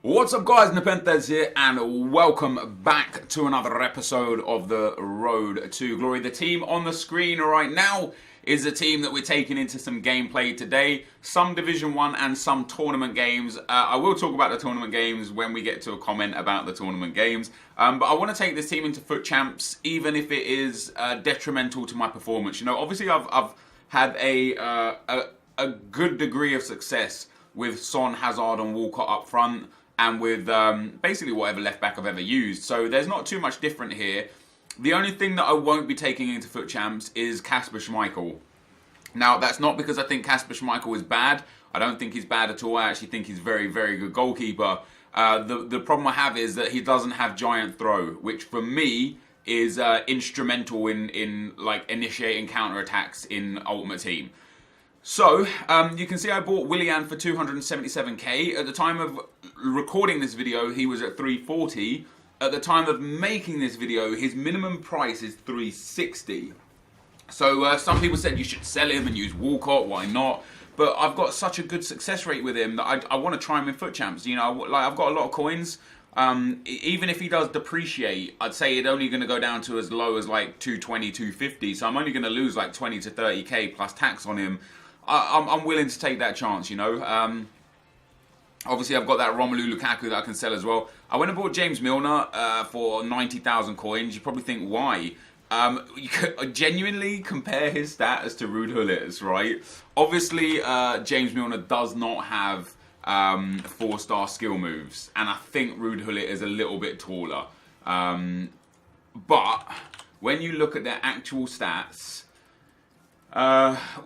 What's up guys, NepentheZ here and welcome back to another episode of the Road to Glory. The team on the screen right now is a team that we're taking into some gameplay today. Some Division 1 and some tournament games. I will talk about the tournament games when we get to a comment about the tournament games. But I want to take this team into Foot Champs even if it is detrimental to my performance. You know, obviously I've had a good degree of success with Son, Hazard and Walcott up front, and with basically whatever left back I've ever used. So there's not too much different here. The only thing that I won't be taking into Foot Champs is Kasper Schmeichel. Now, that's not because I think Kasper Schmeichel is bad. I don't think he's bad at all. I actually think he's a very, very good goalkeeper. The problem I have is that he doesn't have giant throw, which for me is instrumental in like initiating counter-attacks in Ultimate Team. So, you can see I bought Willian for 277k. At the time of recording this video, he was at 340. At the time of making this video, his minimum price is 360. So, some people said you should sell him and use Walcott, why not? But I've got such a good success rate with him that I want to try him in Foot Champs. You know, like I've got a lot of coins. Even if he does depreciate, I'd say it's only going to go down to as low as like 220, 250. So I'm only going to lose like 20 to 30k plus tax on him. I'm willing to take that chance, you know. Obviously, I've got that Romelu Lukaku that I can sell as well. I went and bought James Milner for 90,000 coins. You probably think, why? You could genuinely compare his stats to Ruud Gullit's, right? Obviously, James Milner does not have 4-star skill moves. And I think Ruud Gullit is a little bit taller. But when you look at their actual stats,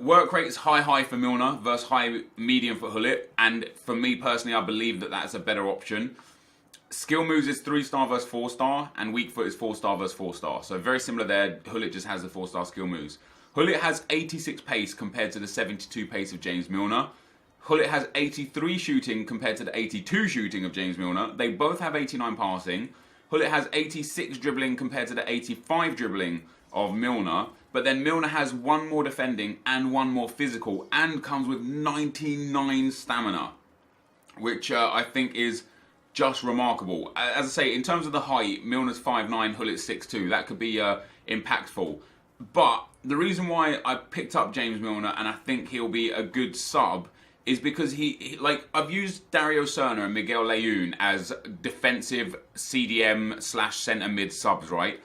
work rate is high for Milner versus medium for Gullit, and for me personally I believe that that's a better option. Skill moves is 3-star versus 4-star, and weak foot is 4-star versus 4-star, so very similar there. Gullit just has the 4-star skill moves. Gullit has 86 pace compared to the 72 pace of James Milner. Gullit has 83 shooting compared to the 82 shooting of James Milner. They both have 89 passing. Gullit has 86 dribbling compared to the 85 dribbling of Milner. But then Milner has one more defending and one more physical and comes with 99 stamina, which I think is just remarkable. As I say, in terms of the height, Milner's 5'9", Gullit's 6'2". That could be impactful. But the reason why I picked up James Milner and I think he'll be a good sub is because he like, I've used Dario Serna and Miguel Layún as defensive CDM / centre mid subs, right?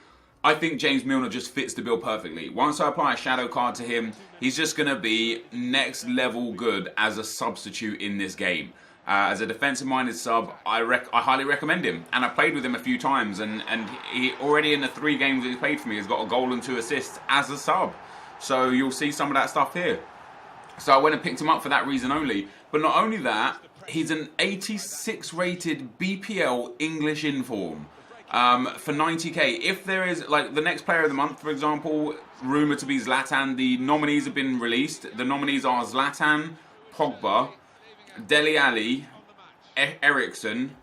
I think James Milner just fits the bill perfectly. Once I apply a shadow card to him, he's just going to be next level good as a substitute in this game. As a defensive-minded sub, I highly recommend him. And I played with him a few times, and he already in the 3 games that he's played for me has got a goal and 2 assists as a sub. So you'll see some of that stuff here. So I went and picked him up for that reason only. But not only that, he's an 86 rated BPL English inform. For 90k. If there is, like, the next player of the month, for example, rumoured to be Zlatan, the nominees have been released. The nominees are Zlatan, Pogba, Dele Alli, Ericsson,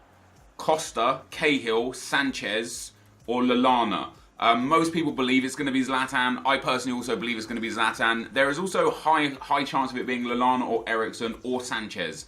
Costa, Cahill, Sanchez, or Lallana. Most people believe it's going to be Zlatan. I personally also believe it's going to be Zlatan. There is also high chance of it being Lallana or Ericsson or Sanchez.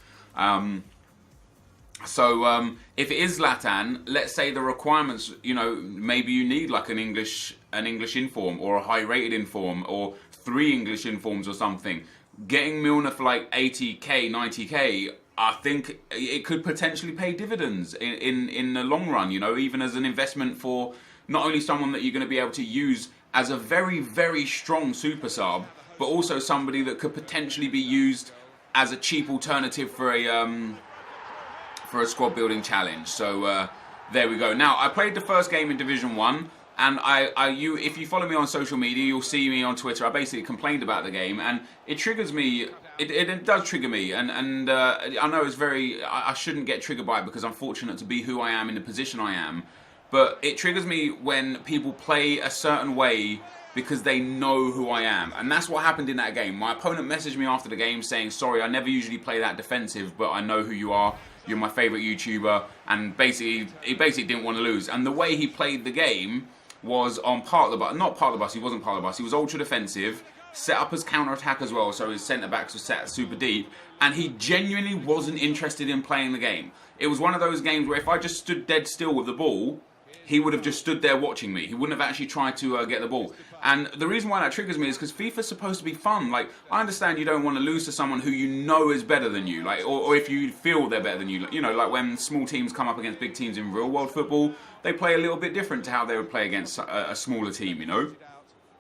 So if it is Zlatan, let's say the requirements, you know, maybe you need like an English inform or a high rated inform or 3 English informs or something. Getting Milner for like 80k, 90k, I think it could potentially pay dividends in the long run, you know, even as an investment for not only someone that you're going to be able to use as a very, very strong super sub, but also somebody that could potentially be used as a cheap alternative for a squad building challenge. So there we go. Now, I played the first game in Division 1, and if you follow me on social media, you'll see me on Twitter. I basically complained about the game, and it triggers me. It does trigger me, and I know it's very. I shouldn't get triggered by it because I'm fortunate to be who I am in the position I am. But it triggers me when people play a certain way because they know who I am. And that's what happened in that game. My opponent messaged me after the game saying, sorry, I never usually play that defensive, but I know who you are. You're my favourite YouTuber. And he basically didn't want to lose. And the way he played the game was on part of the bus. Not part of the bus, he wasn't part of the bus. He was ultra defensive, set up as counter-attack as well, so his centre-backs were set super deep, and he genuinely wasn't interested in playing the game. It was one of those games where if I just stood dead still with the ball, he would have just stood there watching me. He wouldn't have actually tried to get the ball. And the reason why that triggers me is because FIFA's supposed to be fun. Like, I understand you don't want to lose to someone who you know is better than you, like, or if you feel they're better than you. You know, like when small teams come up against big teams in real world football, they play a little bit different to how they would play against a smaller team, you know?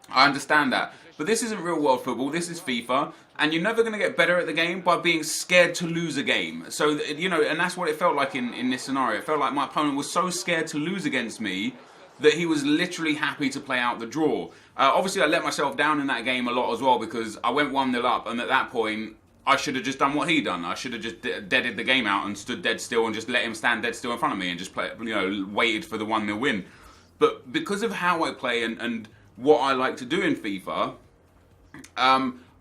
I understand that. But this isn't real world football, this is FIFA, and you're never going to get better at the game by being scared to lose a game. So, you know, and that's what it felt like in this scenario. It felt like my opponent was so scared to lose against me that he was literally happy to play out the draw. Obviously, I let myself down in that game a lot as well because I went 1-0 up, and at that point, I should have just done what he done. I should have just deaded the game out and stood dead still and just let him stand dead still in front of me and just play, you know, waited for the 1-0 win. But because of how I play and what I like to do in FIFA,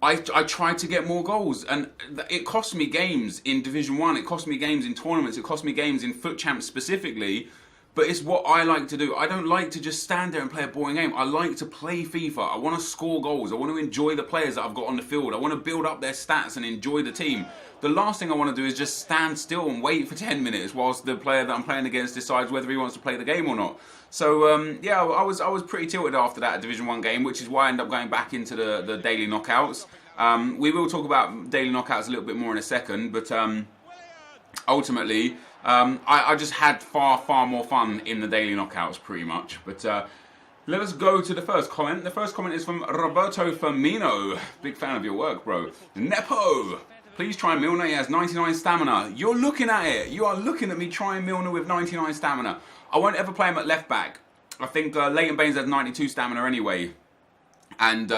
I tried to get more goals, and it cost me games in Division 1, it cost me games in tournaments, it cost me games in Foot Champs specifically, but it's what I like to do. I don't like to just stand there and play a boring game. I like to play FIFA. I want to score goals. I want to enjoy the players that I've got on the field. I want to build up their stats and enjoy the team. The last thing I want to do is just stand still and wait for 10 minutes whilst the player that I'm playing against decides whether he wants to play the game or not. So, yeah, I was pretty tilted after that Division 1 game, which is why I ended up going back into the daily knockouts. We will talk about daily knockouts a little bit more in a second, but ultimately, I just had far more fun in the daily knockouts, pretty much. But let us go to the first comment. The first comment is from Roberto Firmino. Big fan of your work, bro. Nepo! Please try Milner, he has 99 stamina. You're looking at it. You are looking at me trying Milner with 99 stamina. I won't ever play him at left back. I think Leighton Baines has 92 stamina anyway. And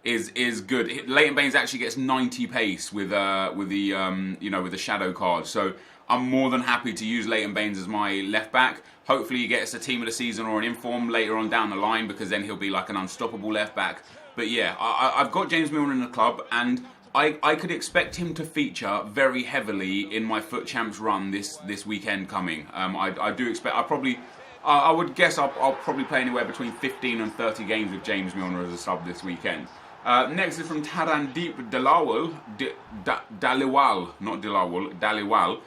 is good. Leighton Baines actually gets 90 pace with the you know, with the shadow card. So I'm more than happy to use Leighton Baines as my left back. Hopefully he gets a team of the season or an inform later on down the line, because then he'll be like an unstoppable left back. But yeah, I've got James Milner in the club, and I could expect him to feature very heavily in my Foot Champs run this weekend coming. I do expect, I would guess I'll probably play anywhere between 15 and 30 games with James Milner as a sub this weekend. Next is from Tarandeep Daliwal, not Dilawal, Daliwal.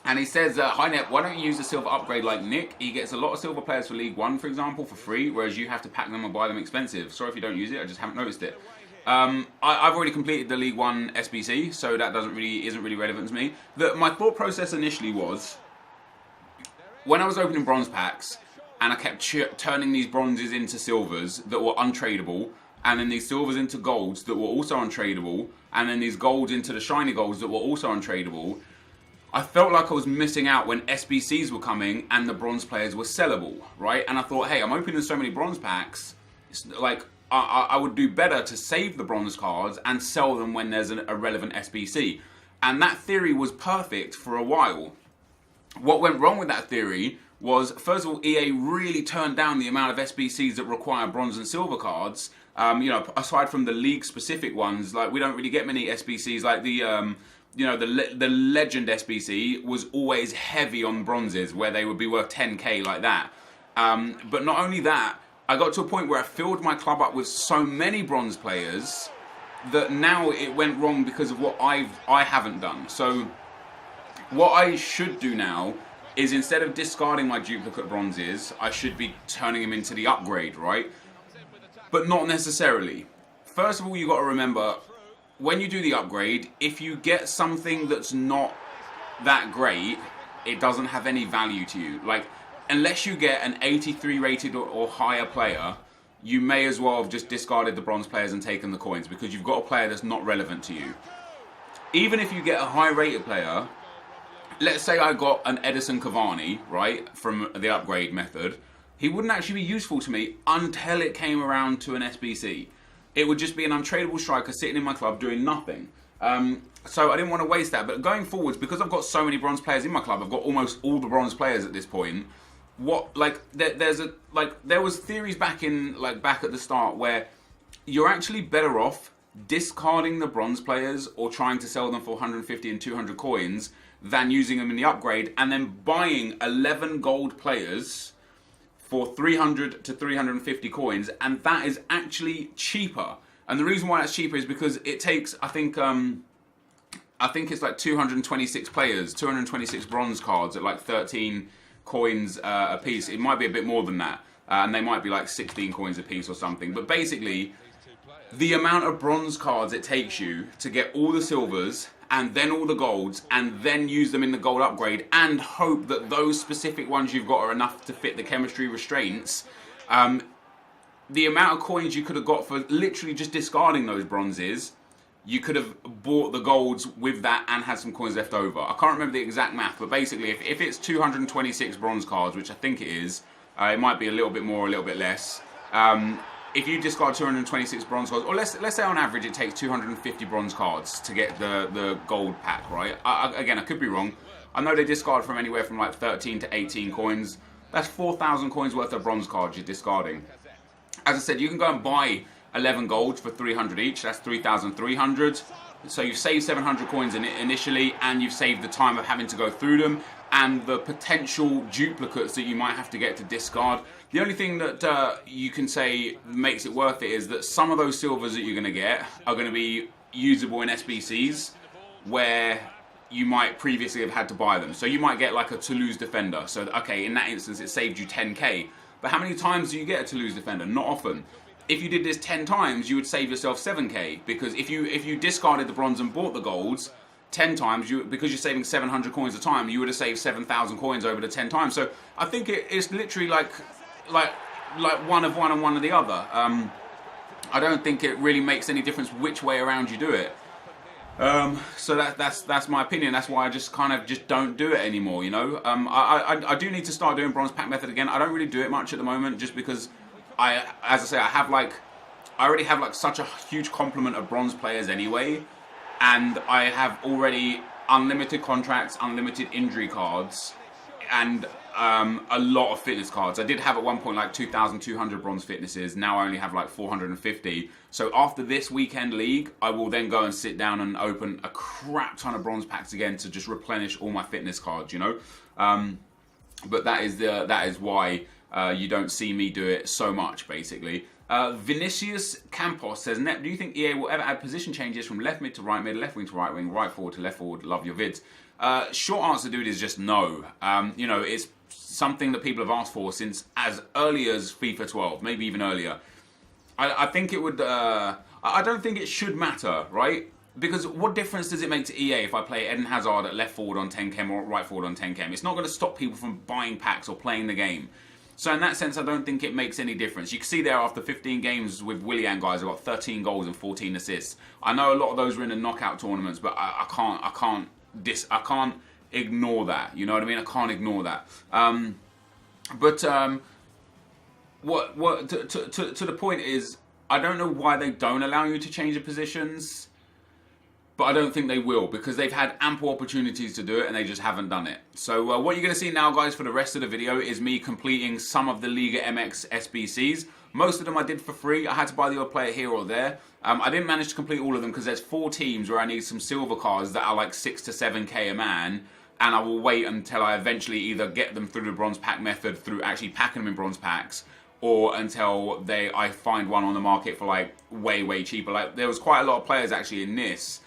And he says, hi Nep, why don't you use the silver upgrade like Nick? He gets a lot of silver players for League 1, for example, for free, whereas you have to pack them and buy them expensive. Sorry if you don't use it, I just haven't noticed it. I've already completed the League 1 SBC, so that isn't really relevant to me. My thought process initially was, when I was opening bronze packs, and I kept turning these bronzes into silvers that were untradeable, and then these silvers into golds that were also untradeable, and then these golds into the shiny golds that were also untradeable, I felt like I was missing out when SBCs were coming and the bronze players were sellable, right? And I thought, hey, I'm opening so many bronze packs, it's like, I would do better to save the bronze cards and sell them when there's a relevant SBC. And that theory was perfect for a while. What went wrong with that theory was, first of all, EA really turned down the amount of SBCs that require bronze and silver cards. You know, aside from the league-specific ones, like we don't really get many SBCs. Like the, you know, the Legend SBC was always heavy on bronzes, where they would be worth 10k like that. But not only that, I got to a point where I filled my club up with so many bronze players that now it went wrong because of what I haven't done. So what I should do now is, instead of discarding my duplicate bronzes, I should be turning them into the upgrade, right? But not necessarily. First of all, you got to remember, when you do the upgrade, if you get something that's not that great, it doesn't have any value to you. Like, unless you get an 83 rated or higher player, you may as well have just discarded the bronze players and taken the coins, because you've got a player that's not relevant to you. Even if you get a high rated player, let's say I got an Edison Cavani, right, from the upgrade method, he wouldn't actually be useful to me until it came around to an SBC. It would just be an untradeable striker sitting in my club doing nothing. So I didn't want to waste that. But going forwards, because I've got so many bronze players in my club, I've got almost all the bronze players at this point. There was theories back at the start where you're actually better off discarding the bronze players or trying to sell them for 150 and 200 coins than using them in the upgrade, and then buying 11 gold players for 300 to 350 coins, and that is actually cheaper And the reason why that's cheaper is because it takes, I think it's like 226 players, 226 bronze cards at like 13 coins a piece. It might be a bit more than that. And they might be like 16 coins a piece or something. But basically, the amount of bronze cards it takes you to get all the silvers and then all the golds and then use them in the gold upgrade and hope that those specific ones you've got are enough to fit the chemistry restraints. The amount of coins you could have got for literally just discarding those bronzes, you could have bought the golds with that and had some coins left over. I can't remember the exact math, but basically if it's 226 bronze cards, which I think it is, it might be a little bit more, a little bit less. If you discard 226 bronze cards, or let's say on average it takes 250 bronze cards to get the gold pack, right? Again, I could be wrong. I know they discard from anywhere from like 13 to 18 coins. That's 4,000 coins worth of bronze cards you're discarding. As I said, you can go and buy 11 golds for 300 each. That's 3,300. So you've saved 700 coins in it initially, and you've saved the time of having to go through them and the potential duplicates that you might have to get to discard. The only thing that you can say makes it worth it is that some of those silvers that you're going to get are going to be usable in SBCs where you might previously have had to buy them. So you might get like a Toulouse defender. So okay, in that instance it saved you 10k. But how many times do you get a Toulouse defender? Not often. If you did this 10 times, you would save yourself 7k, because if you discarded the bronze and bought the golds 10 times, because you're saving 700 coins a time, you would have saved 7,000 coins over the 10 times. So I think it's literally like one of one and one of the other. I don't think it really makes any difference which way around you do it. So that's my opinion. That's why I just don't do it anymore, you know. I do need to start doing bronze pack method again. I don't really do it much at the moment, just because as I say, I already have like such a huge complement of bronze players anyway, and I have already unlimited contracts, unlimited injury cards, and a lot of fitness cards. I did have at one point like 2,200 bronze fitnesses. Now I only have like 450. So after this weekend league, I will then go and sit down and open a crap ton of bronze packs again to just replenish all my fitness cards, you know. But that is why you don't see me do it so much, basically. Vinicius Campos says, Nep, do you think EA will ever add position changes from left mid to right mid, left wing to right wing, right forward to left forward? Love your vids. Short answer, dude, is just no. You know, it's something that people have asked for since as early as FIFA 12, maybe even earlier. I think it would. I don't think it should matter, right? Because what difference does it make to EA if I play Eden Hazard at left forward on 10 chem or right forward on 10 chem? It's not going to stop people from buying packs or playing the game. So in that sense, I don't think it makes any difference. You can see there after 15 games with Willian guys, I've got 13 goals and 14 assists. I know a lot of those were in the knockout tournaments, but I can't ignore that. You know what I mean? I can't ignore that. To the point is, I don't know why they don't allow you to change the positions. But I don't think they will, because they've had ample opportunities to do it and they just haven't done it. So what you're going to see now, guys, for the rest of the video is me completing some of the Liga MX SBCs. Most of them I did for free. I had to buy the odd player here or there. I didn't manage to complete all of them because there's 4 teams where I need some silver cards that are like 6 to 7k a man. And I will wait until I eventually either get them through the bronze pack method, through actually packing them in bronze packs, or until I find one on the market for like way cheaper. Like there was quite a lot of players actually in this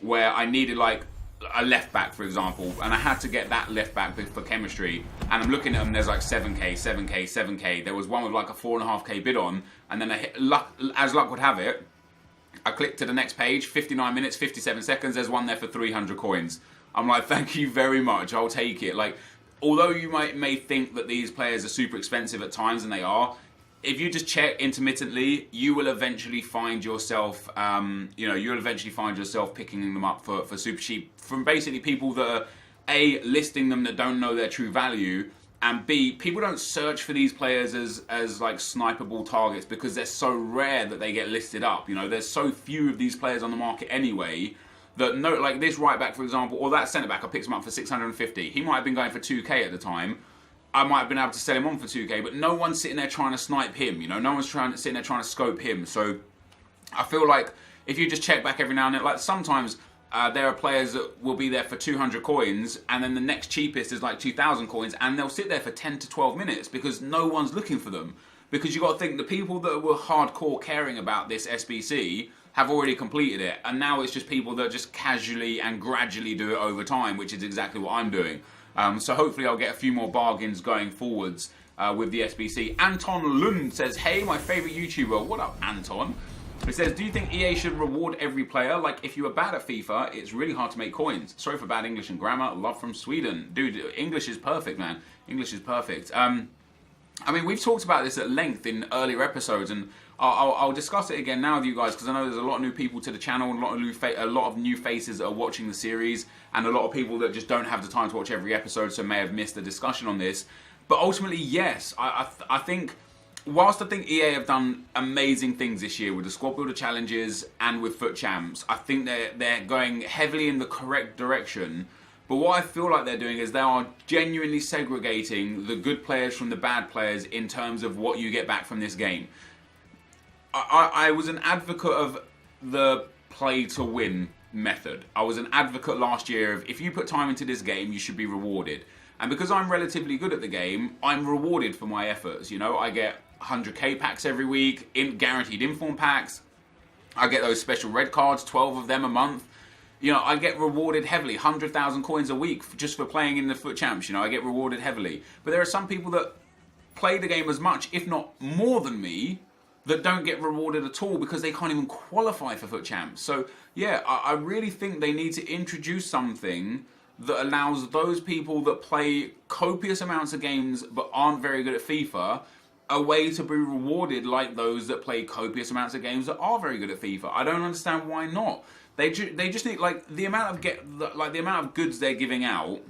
where I needed like a left back, for example, and I had to get that left back for chemistry, and I'm looking at them, there's like 7k, 7k, 7k. There was one with like a 4.5k bid on, and then as luck would have it, I clicked to the next page, 59 minutes, 57 seconds, there's one there for 300 coins. I'm like, thank you very much, I'll take it. Like, although you may think that these players are super expensive at times, and they are, if you just check intermittently, you will eventually find yourself, you'll eventually find yourself picking them up for super cheap from basically people that are A, listing them that don't know their true value, and B, people don't search for these players as like sniperable targets because they're so rare that they get listed up. You know, there's so few of these players on the market anyway that like this right back, for example, or that centre back, I picked him up for 650. He might have been going for 2k at the time. I might have been able to sell him on for 2k, but no one's sitting there trying to snipe him, you know, no one's sitting there trying to scope him. So I feel like if you just check back every now and then, like sometimes there are players that will be there for 200 coins, and then the next cheapest is like 2,000 coins, and they'll sit there for 10 to 12 minutes because no one's looking for them. Because you got to think, the people that were hardcore caring about this SBC have already completed it, and now it's just people that just casually and gradually do it over time, which is exactly what I'm doing. So hopefully I'll get a few more bargains going forwards with the SBC. Anton Lund says, hey, my favourite YouTuber. What up, Anton? It says, do you think EA should reward every player? Like, if you are bad at FIFA, it's really hard to make coins. Sorry for bad English and grammar. Love from Sweden. Dude, English is perfect, man. English is perfect. I mean, we've talked about this at length in earlier episodes, and I'll discuss it again now with you guys, because I know there's a lot of new people to the channel, and a lot of new faces that are watching the series, and a lot of people that just don't have the time to watch every episode, so may have missed the discussion on this. But ultimately, yes, I think, whilst I think EA have done amazing things this year with the squad builder challenges and with FUT Champs, I think they're going heavily in the correct direction. But what I feel like they're doing is they are genuinely segregating the good players from the bad players in terms of what you get back from this game. I was an advocate of the play to win method. I was an advocate last year of, if you put time into this game, you should be rewarded. And because I'm relatively good at the game, I'm rewarded for my efforts. You know, I get 100k packs every week, guaranteed inform packs. I get those special red cards, 12 of them a month. You know, I get rewarded heavily, 100,000 coins a week just for playing in the FUT Champs. You know, I get rewarded heavily. But there are some people that play the game as much, if not more than me, that don't get rewarded at all because they can't even qualify for FUT Champs. So, yeah, I really think they need to introduce something that allows those people that play copious amounts of games but aren't very good at FIFA a way to be rewarded like those that play copious amounts of games that are very good at FIFA. I don't understand why not. They just need, like, the amount of goods they're giving out.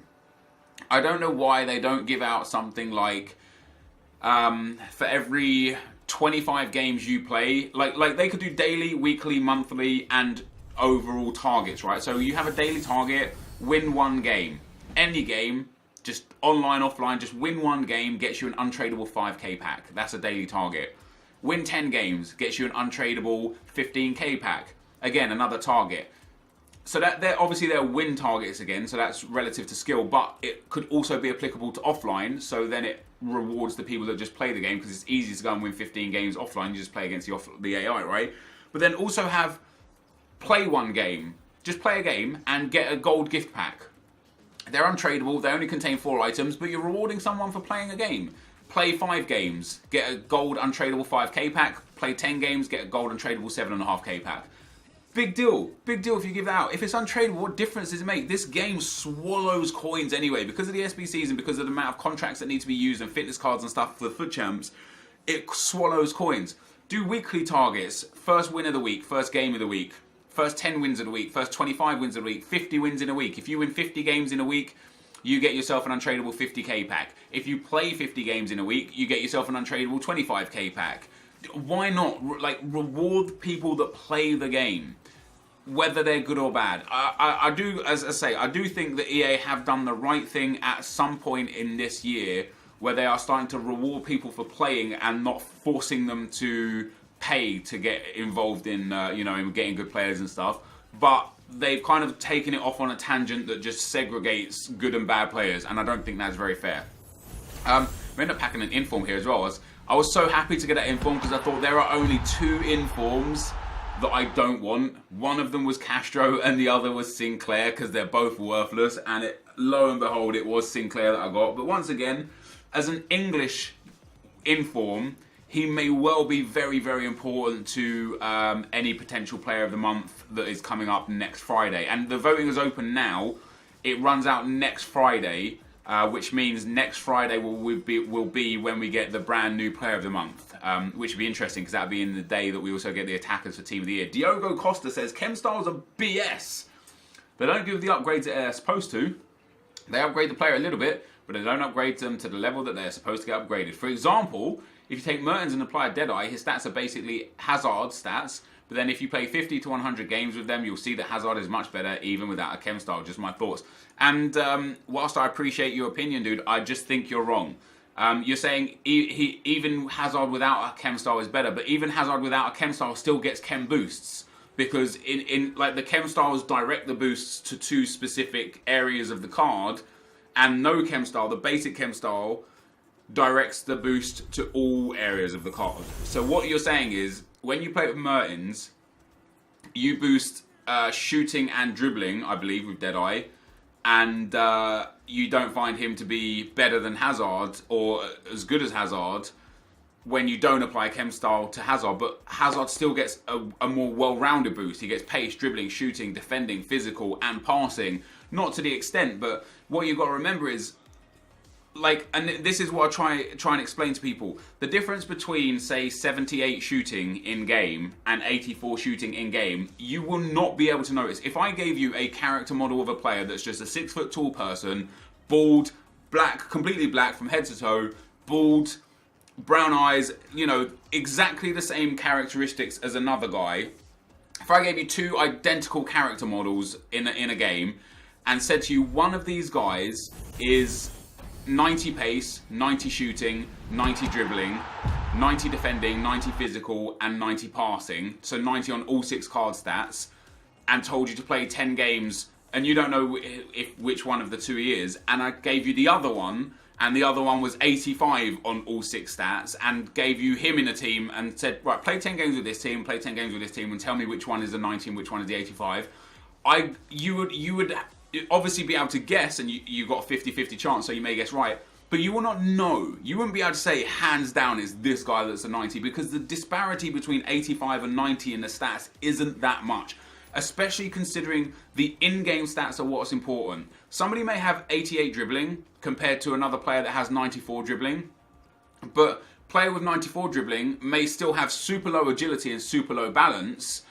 I don't know why they don't give out something like for every 25 games you play, like they could do daily, weekly, monthly, and overall targets, right? So you have a daily target, win one game. Any game, just online, offline, just win one game gets you an untradeable 5k pack. That's a daily target. Win 10 games gets you an untradeable 15k pack. Again, another target. So that they're win targets again, so that's relative to skill, but it could also be applicable to offline, so then it rewards the people that just play the game, because it's easy to go and win 15 games offline, you just play against the AI, right? But then also have play one game. Just play a game and get a gold gift pack. They're untradeable, they only contain 4 items, but you're rewarding someone for playing a game. Play 5 games, get a gold untradeable 5k pack. Play 10 games, get a gold untradeable 7.5k pack. Big deal if you give that out. If it's untradeable, what difference does it make? This game swallows coins anyway. Because of the SBCs and because of the amount of contracts that need to be used and fitness cards and stuff for the FUT Champs, it swallows coins. Do weekly targets. First win of the week, first game of the week, first 10 wins of the week, first 25 wins of the week, 50 wins in a week. If you win 50 games in a week, you get yourself an untradeable 50k pack. If you play 50 games in a week, you get yourself an untradeable 25k pack. Why not? Like, reward people that play the game, whether they're good or bad. I do, as I say, I do think that EA have done the right thing at some point in this year, where they are starting to reward people for playing and not forcing them to pay to get involved in, you know, in getting good players and stuff. But they've kind of taken it off on a tangent that just segregates good and bad players, and I don't think that's very fair. We ended up packing an inform here as well. I was so happy to get that inform because I thought there are only 2 informs that I don't want. One of them was Castro and the other was Sinclair, because they're both worthless, and lo and behold, it was Sinclair that I got. But once again, as an English inform, he may well be very, very important to any potential player of the month that is coming up next Friday. And the voting is open now. It runs out next Friday, which means next Friday will be when we get the brand new player of the month, which will be interesting because that'll be in the day that we also get the attackers for team of the year. Diogo Costa says, Chem Styles are BS. They don't give the upgrades that they're supposed to. They upgrade the player a little bit, but they don't upgrade them to the level that they're supposed to get upgraded. For example, if you take Mertens and apply Deadeye, his stats are basically Hazard stats, but then if you play 50 to 100 games with them, you'll see that Hazard is much better even without a Chem Style. Just my thoughts. And whilst I appreciate your opinion, dude, I just think you're wrong. You're saying even Hazard without a Chem Style is better, but even Hazard without a Chem Style still gets Chem boosts. Because in like the Chem Styles direct the boosts to 2 specific areas of the card, and no Chem Style, the basic Chem Style, directs the boost to all areas of the card. So what you're saying is, when you play with Mertens, you boost shooting and dribbling, I believe, with Deadeye, and you don't find him to be better than Hazard or as good as Hazard when you don't apply Chem Style to Hazard, but Hazard still gets a more well-rounded boost. He gets pace, dribbling, shooting, defending, physical, and passing. Not to the extent, but what you've got to remember is, like, and this is what I try and explain to people, the difference between, say, 78 shooting in-game and 84 shooting in-game, you will not be able to notice. If I gave you a character model of a player that's just a 6-foot-tall person, bald, black, completely black from head to toe, bald, brown eyes, you know, exactly the same characteristics as another guy. If I gave you two identical character models in a game and said to you, one of these guys is 90 pace, 90 shooting, 90 dribbling, 90 defending, 90 physical, and 90 passing, so 90 on all 6 card stats, and told you to play 10 games, and you don't know which one of the two he is, and I gave you the other one, and the other one was 85 on all 6 stats, and gave you him in a team and said, right, play 10 games with this team, play 10 games with this team, and tell me which one is the 90 and which one is the 85. You would obviously be able to guess, and you got a 50-50 chance, so you may guess right, but you will not know. You wouldn't be able to say, hands down, is this guy that's a 90, because the disparity between 85 and 90 in the stats isn't that much. Especially considering the in-game stats are what's important. Somebody may have 88 dribbling compared to another player that has 94 dribbling, but player with 94 dribbling may still have super low agility and super low balance,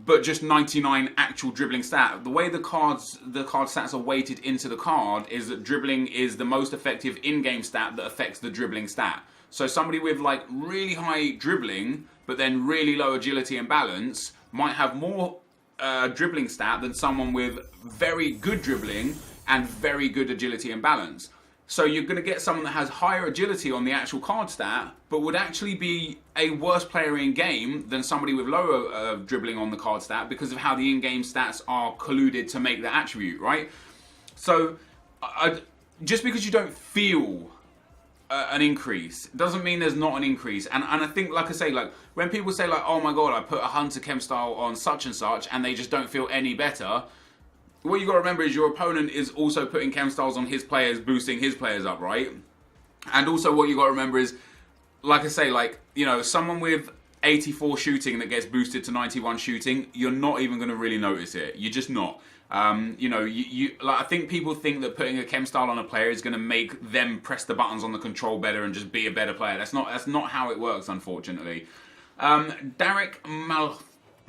but just 99 actual dribbling stat. The way the card stats are weighted into the card is that dribbling is the most effective in-game stat that affects the dribbling stat. So somebody with like really high dribbling, but then really low agility and balance, might have more dribbling stat than someone with very good dribbling and very good agility and balance. So you're going to get someone that has higher agility on the actual card stat, but would actually be a worse player in game than somebody with lower dribbling on the card stat, because of how the in-game stats are colluded to make the attribute, right? So just because you don't feel an increase doesn't mean there's not an increase. And I think, like I say, like when people say like, oh my god, I put a Hunter Chem Style on such and such and they just don't feel any better, what you got to remember is your opponent is also putting Chem Styles on his players, boosting his players up, right? And also what you got to remember is, like I say, like, you know, someone with 84 shooting that gets boosted to 91 shooting, you're not even going to really notice it. You're just not. You know, like, I think people think that putting a Chem Style on a player is going to make them press the buttons on the control better and just be a better player. That's not how it works, unfortunately. Derek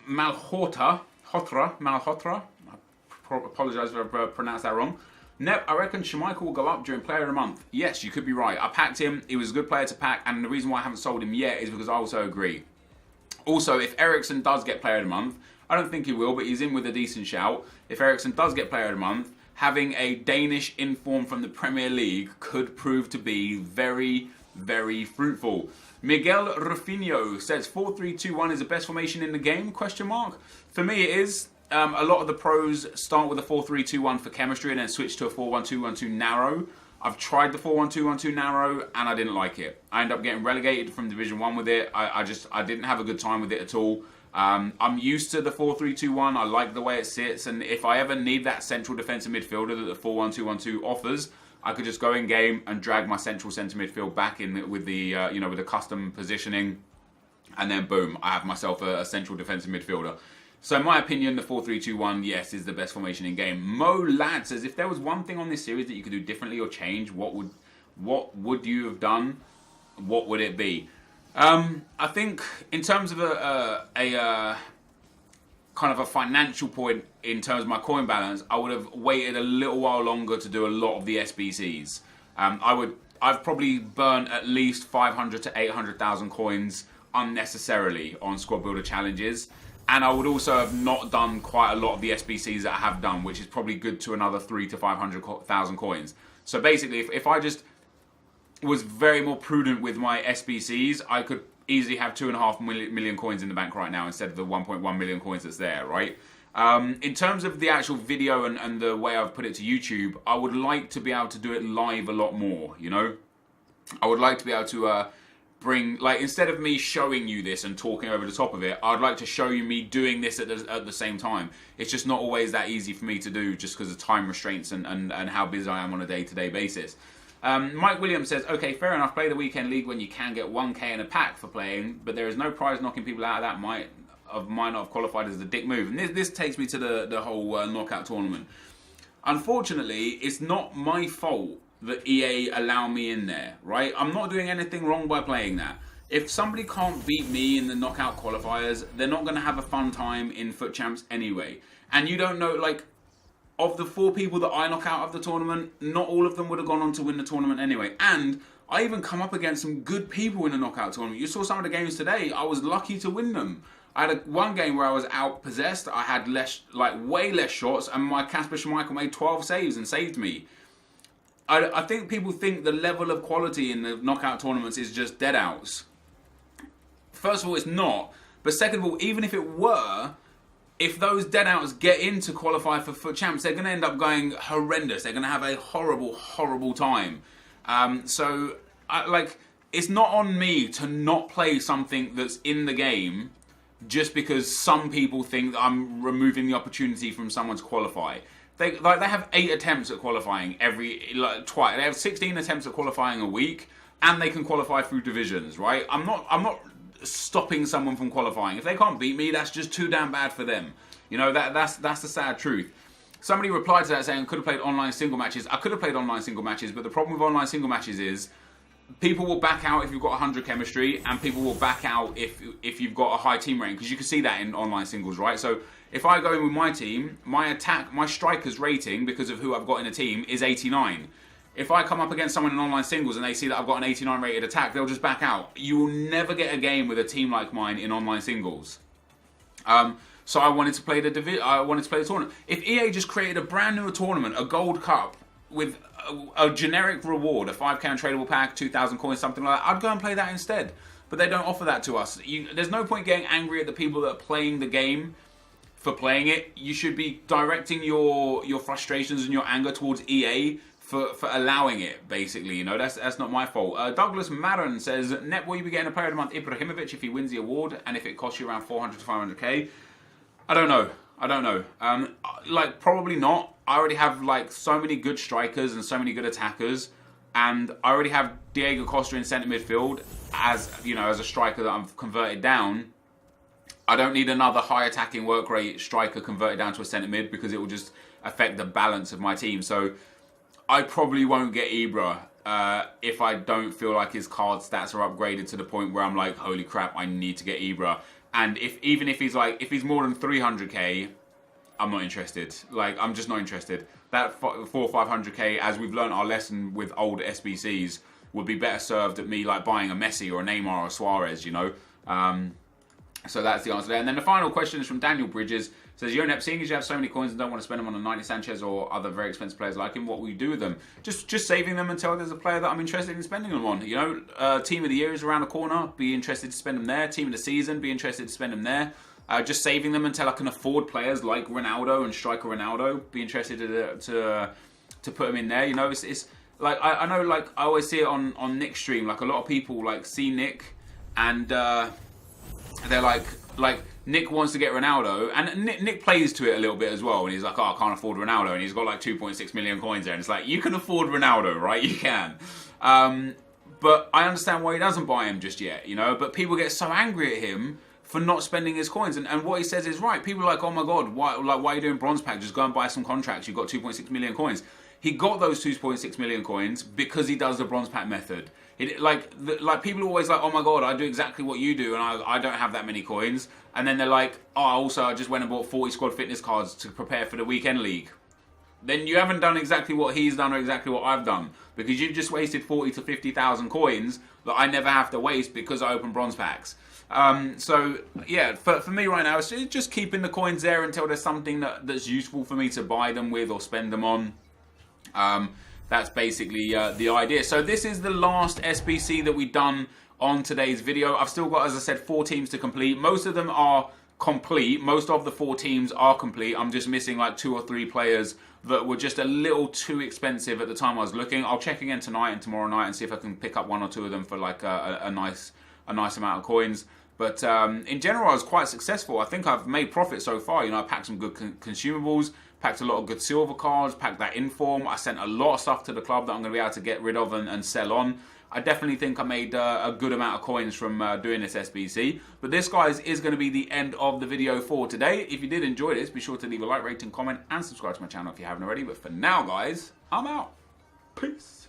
Malhotra, I apologise if I pronounced that wrong. Nep, I reckon Schmeichel will go up during Player of the Month. Yes, you could be right. I packed him. He was a good player to pack, and the reason why I haven't sold him yet is because I also agree. Also, if Eriksen does get Player of the Month, I don't think he will, but he's in with a decent shout. If Eriksen does get Player of the Month, having a Danish inform from the Premier League could prove to be very, very fruitful. Miguel Rufinho says 4-3-2-1 is the best formation in the game? Question mark. For me, it is. A lot of the pros start with a 4-3-2-1 for chemistry and then switch to a 4-1-2-1-2 narrow. I've tried the 4-1-2-1-2 narrow and I didn't like it. I ended up getting relegated from Division 1 with it. I didn't have a good time with it at all. I'm used to the 4-3-2-1. I like the way it sits, and if I ever need that central defensive midfielder that the 4-1-2-1-2 offers, I could just go in game and drag my central centre midfield back in with the with the custom positioning, and then boom, I have myself a central defensive midfielder. So in my opinion, the 4-3-2-1, yes, is the best formation in game. Mo Lad says, if there was one thing on this series that you could do differently or change, what would you have done? What would it be? I think in terms of a kind of a financial point, in terms of my coin balance, I would have waited a little while longer to do a lot of the SBCs. I've probably burnt at least 500 to 800,000 coins unnecessarily on squad builder challenges. And I would also have not done quite a lot of the SBCs that I have done, which is probably good to another 300 to 500,000 coins. So basically, if I just was very more prudent with my SBCs, I could easily have 2.5 million coins in the bank right now instead of the 1.1 million coins that's there, right? In terms of the actual video and the way I've put it to YouTube, I would like to be able to do it live a lot more, you know? I would like to be able to bring, like, instead of me showing you this and talking over the top of it, I'd like to show you me doing this at the same time. It's just not always that easy for me to do just because of time restraints and how busy I am on a day-to-day basis. Mike Williams says, okay, fair enough, play the weekend league when you can get 1k in a pack for playing, but there is no prize knocking people out of that might not have qualified as a dick move. And this takes me to the whole knockout tournament. Unfortunately, it's not my fault that EA allow me in there, right? I'm not doing anything wrong by playing that. If somebody can't beat me in the knockout qualifiers, they're not going to have a fun time in FUT Champs anyway. And you don't know, like, of the 4 people that I knock out of the tournament, not all of them would have gone on to win the tournament anyway. And I even come up against some good people in the knockout tournament. You saw some of the games today. I was lucky to win them. I had one game where I was out-possessed. I had way less shots, and my Kasper Schmeichel made 12 saves and saved me. I think people think the level of quality in the knockout tournaments is just dead outs. First of all, it's not. But second of all, even if it were, if those dead outs get in to qualify for FUT Champs, they're going to end up going horrendous. They're going to have a horrible, horrible time. It's not on me to not play something that's in the game just because some people think that I'm removing the opportunity from someone to qualify. They have 8 attempts at qualifying twice. They have 16 attempts at qualifying a week, and they can qualify through divisions, right? I'm not stopping someone from qualifying. If they can't beat me, that's just too damn bad for them. You know, that's the sad truth. Somebody replied to that saying, could have played online single matches. I could have played online single matches, but the problem with online single matches is people will back out if you've got 100 chemistry, and people will back out if you've got a high team rating, because you can see that in online singles, right? So if I go in with my team, my striker's rating, because of who I've got in a team, is 89. If I come up against someone in online singles and they see that I've got an 89 rated attack, they'll just back out. You will never get a game with a team like mine in online singles. So I wanted to play the tournament. If EA just created a brand new tournament, a gold cup, with a generic reward, a 5k untradeable pack, 2,000 coins, something like that, I'd go and play that instead. But they don't offer that to us. There's no point getting angry at the people that are playing the game for playing it. You should be directing your frustrations and your anger towards EA for allowing it, basically. You know, that's not my fault. Douglas Madden says, Nep, will you be getting a player of the month Ibrahimovic if he wins the award and if it costs you around 400 to 500k? I don't know. Probably not. I already have so many good strikers and so many good attackers, and I already have Diego Costa in centre midfield as a striker that I've converted down. I don't need another high attacking work rate striker converted down to a centre mid because it will just affect the balance of my team. So I probably won't get Ibra if I don't feel like his card stats are upgraded to the point where I'm like, holy crap, I need to get Ibra. And even if he's more than 300k, I'm not interested. I'm just not interested. That 400 or 500k, as we've learned our lesson with old SBCs, would be better served at me buying a Messi or a Neymar or a Suarez, you know. So that's the answer there. And then the final question is from Daniel Bridges. Says, Yo Nep, seeing as you have so many coins and don't want to spend them on a 90 Sanchez or other very expensive players like him, what will you do with them? Just saving them until there's a player that I'm interested in spending them on. You know, Team of the Year is around the corner. Be interested to spend them there. Team of the Season, be interested to spend them there. Just saving them until I can afford players like Ronaldo and striker Ronaldo. Be interested to put them in there. You know, it's I know I always see it on Nick's stream. A lot of people see Nick and they're like Nick wants to get Ronaldo, and Nick plays to it a little bit as well, and he's like, oh, I can't afford Ronaldo, and he's got 2.6 million coins there, and it's you can afford Ronaldo, right? You can. But I understand why he doesn't buy him just yet, you know, but people get so angry at him for not spending his coins, and what he says is right. People are like, oh my god, why are you doing bronze pack? Just go and buy some contracts. You've got 2.6 million coins. He got those 2.6 million coins because he does the bronze pack method. People are always like, oh my god, I do exactly what you do, and I don't have that many coins. And then they're like, oh, also I just went and bought 40 squad fitness cards to prepare for the weekend league. Then you haven't done exactly what he's done or exactly what I've done, because you've just wasted 40 to 50,000 coins that I never have to waste because I open bronze packs. So yeah, for me right now, it's just keeping the coins there until there's something that's useful for me to buy them with or spend them on. That's basically the idea. So this is the last SBC that we've done on today's video. I've still got, as I said, 4 teams to complete. Most of them are complete. Most of the 4 teams are complete. I'm just missing like 2 or 3 players that were just a little too expensive at the time I was looking. I'll check again tonight and tomorrow night and see if I can pick up 1 or 2 of them for like a nice amount of coins. But in general, I was quite successful. I think I've made profit so far. You know, I packed some good consumables, packed a lot of good silver cards, packed that inform. I sent a lot of stuff to the club that I'm going to be able to get rid of and sell on. I definitely think I made a good amount of coins from doing this SBC. But this, guys, is going to be the end of the video for today. If you did enjoy this, be sure to leave a like, rating, comment, and subscribe to my channel if you haven't already. But for now, guys, I'm out. Peace.